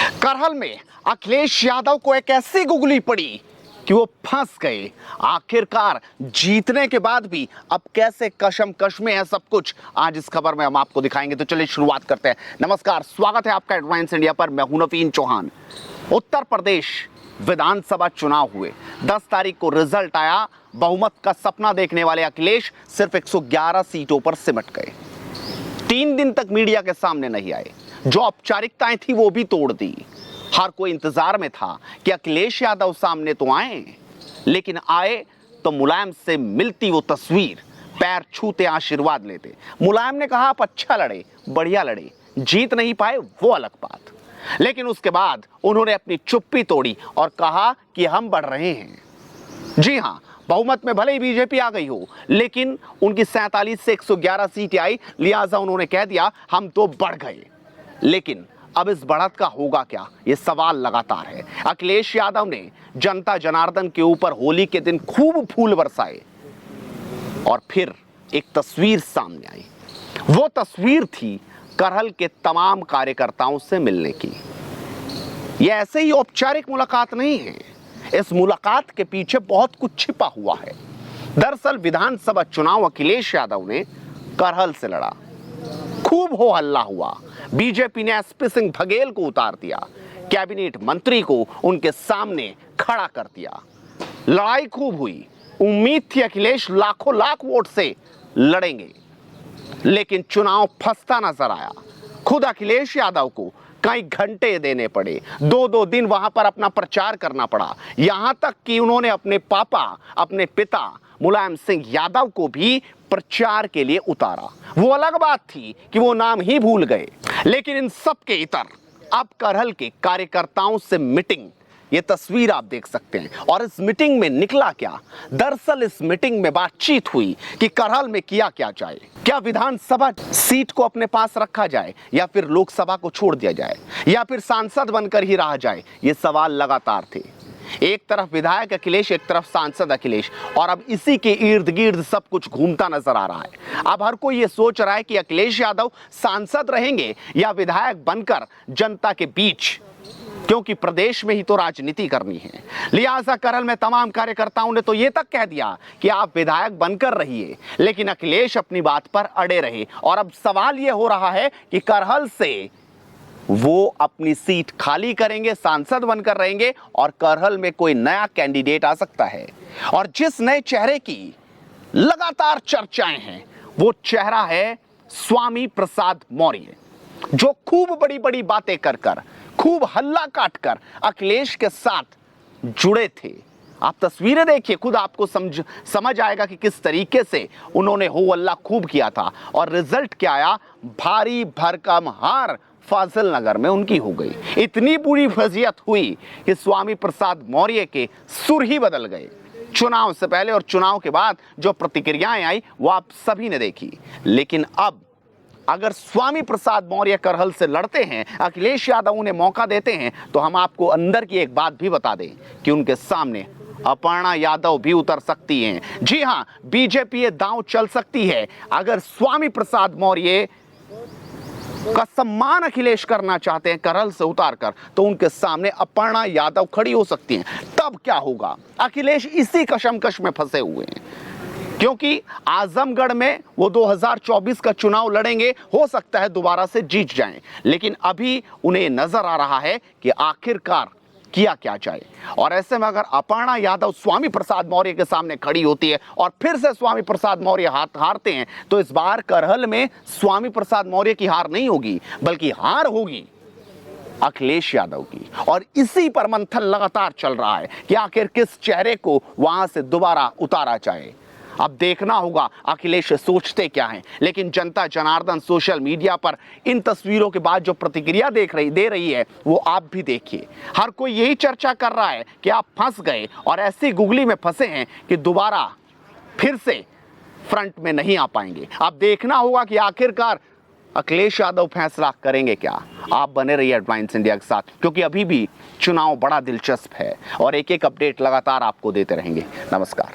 करहल में अखिलेश यादव को एक ऐसी गुगली पड़ी कि वो फंस गए। आखिरकार जीतने के बाद भी अब कैसे कशमकश में है सब कुछ, आज इस खबर में हम आपको दिखाएंगे। तो चलिए शुरुआत करते हैं। नमस्कार, स्वागत है आपका एडवांस इंडिया पर। मैं हूं नवीन चौहान। उत्तर प्रदेश विधानसभा चुनाव हुए, 10 तारीख को रिजल्ट आया। बहुमत का सपना देखने वाले अखिलेश सिर्फ 111 सीटों पर सिमट गए। 3 दिन तक मीडिया के सामने नहीं आए। जो औपचारिकताएं थी वो भी तोड़ दी। हर कोई इंतजार में था कि अखिलेश यादव सामने तो आए, लेकिन आए तो मुलायम से मिलती वो तस्वीर, पैर छूते आशीर्वाद लेते। मुलायम ने कहा आप अच्छा लड़े, बढ़िया लड़े, जीत नहीं पाए वो अलग बात, लेकिन उसके बाद उन्होंने अपनी चुप्पी तोड़ी और कहा कि हम बढ़ रहे हैं। जी हां, बहुमत में भले ही बीजेपी आ गई हो, लेकिन उनकी 47 से 111 सीटें आई, लिहाजा उन्होंने कह दिया हम तो बढ़ गए। लेकिन अब इस बढ़त का होगा क्या, ये सवाल लगातार है। अखिलेश यादव ने जनता जनार्दन के ऊपर होली के दिन खूब फूल बरसाए और फिर एक तस्वीर सामने आई। वो तस्वीर थी करहल के तमाम कार्यकर्ताओं से मिलने की। ये ऐसे ही औपचारिक मुलाकात नहीं है, इस मुलाकात के पीछे बहुत कुछ छिपा हुआ है। दरअसल विधानसभा चुनाव अखिलेश यादव ने करहल से लड़ा, खूब हो हल्ला हुआ। बीजेपी ने एसपी सिंह बघेल को उतार दिया, कैबिनेट मंत्री को उनके सामने खड़ा कर दिया। लड़ाई खूब हुई। उम्मीद थी अखिलेश लाखों लाख वोट से लड़ेंगे, लेकिन चुनाव फंसता नजर आया। खुद अखिलेश यादव को कई घंटे देने पड़े, 2-2 दिन वहां पर अपना प्रचार करना पड़ा। यहां तक कि उन्होंने अपने पापा, अपने पिता मुलायम सिंह यादव को भी प्रचार के लिए उतारा। वो अलग बात थी कि वो नाम ही भूल गए, लेकिन इन सब के इतर अब करहल के कार्यकर्ताओं से मीटिंग, ये तस्वीर आप देख सकते हैं। और इस मीटिंग में निकला क्या? दरअसल इस मीटिंग में बातचीत हुई कि करहल में किया क्या जाए। क्या विधानसभा सीट को अपने पास रखा जाए, या फिर लोकसभा को छोड़ दिया जाए, या फिर सांसद बनकर ही रहा जाए? ये सवाल लगातार थे। एक तरफ विधायक अखिलेश, एक तरफ सांसद अखिलेश, और अब इसी के इर्द गिर्द सब कुछ घूमता नजर आ रहा है। अब हर कोई ये सोच रहा है कि अखिलेश यादव सांसद रहेंगे या विधायक बनकर जनता के बीच, क्योंकि प्रदेश में ही तो राजनीति करनी है। लिहाजा करहल में तमाम कार्यकर्ताओं ने तो ये तक कह दिया कि आप विधायक बनकर रहिए, लेकिन अखिलेश अपनी बात पर अड़े रहे। और अब सवाल ये हो रहा है कि करहल से वो अपनी सीट खाली करेंगे, सांसद बनकर रहेंगे, और करहल में कोई नया कैंडिडेट आ सकता है। और जिस नए चेहरे की लगातार चर्चाएं हैं, वो चेहरा है स्वामी प्रसाद मौर्य, जो खूब बड़ी बड़ी बातें कर खूब हल्ला काटकर अखिलेश के साथ जुड़े थे। आप तस्वीरें देखिए, खुद आपको समझ आएगा कि किस तरीके से उन्होंने हो हल्ला खूब किया था। और रिजल्ट क्या आया? भारी भरकम हार फाजिल नगर में उनकी हो गई। इतनी बुरी वजियत हुई कि स्वामी प्रसाद मौर्य के सुर ही बदल गए। चुनाव से पहले और चुनाव के बाद जो प्रतिक्रियाएं आई वो आप सभी ने देखी। लेकिन अब अगर स्वामी प्रसाद मौर्य करहल से लड़ते हैं, अखिलेश यादव उन्हें मौका देते हैं, तो हम आपको अंदर की एक बात भी बता दें कि उनके सामने अपर्णा यादव भी उतर सकती हैं। जी हां, बीजेपी ये दांव चल सकती है। अगर स्वामी प्रसाद मौर्य का सम्मान अखिलेश करना चाहते हैं करहल से उतारकर, तो उनके सामने अपर्णा यादव खड़ी हो सकती हैं। तब क्या होगा? अखिलेश इसी कशमकश में फंसे हुए हैं, क्योंकि आजमगढ़ में वो 2024 का चुनाव लड़ेंगे, हो सकता है दोबारा से जीत जाएं, लेकिन अभी उन्हें नजर आ रहा है कि आखिरकार किया क्या जाए। और ऐसे में अगर अपर्णा यादव स्वामी प्रसाद मौर्य के सामने खड़ी होती है और फिर से स्वामी प्रसाद मौर्य हारते हैं, तो इस बार करहल में स्वामी प्रसाद मौर्य की हार नहीं होगी, बल्कि हार होगी अखिलेश यादव की। और इसी पर मंथन लगातार चल रहा है कि आखिर किस चेहरे को वहां से दोबारा उतारा जाए। अब देखना होगा अखिलेश सोचते क्या हैं। लेकिन जनता जनार्दन सोशल मीडिया पर इन तस्वीरों के बाद जो प्रतिक्रिया दे रही है, वो आप भी देखिए। हर कोई यही चर्चा कर रहा है कि आप फंस गए और ऐसी गुगली में फंसे हैं कि दोबारा फिर से फ्रंट में नहीं आ पाएंगे। अब देखना होगा कि आखिरकार अखिलेश यादव फैसला करेंगे क्या। आप बने रहिए एडवांस इंडिया के साथ, क्योंकि अभी भी चुनाव बड़ा दिलचस्प है और एक एक अपडेट लगातार आपको देते रहेंगे। नमस्कार।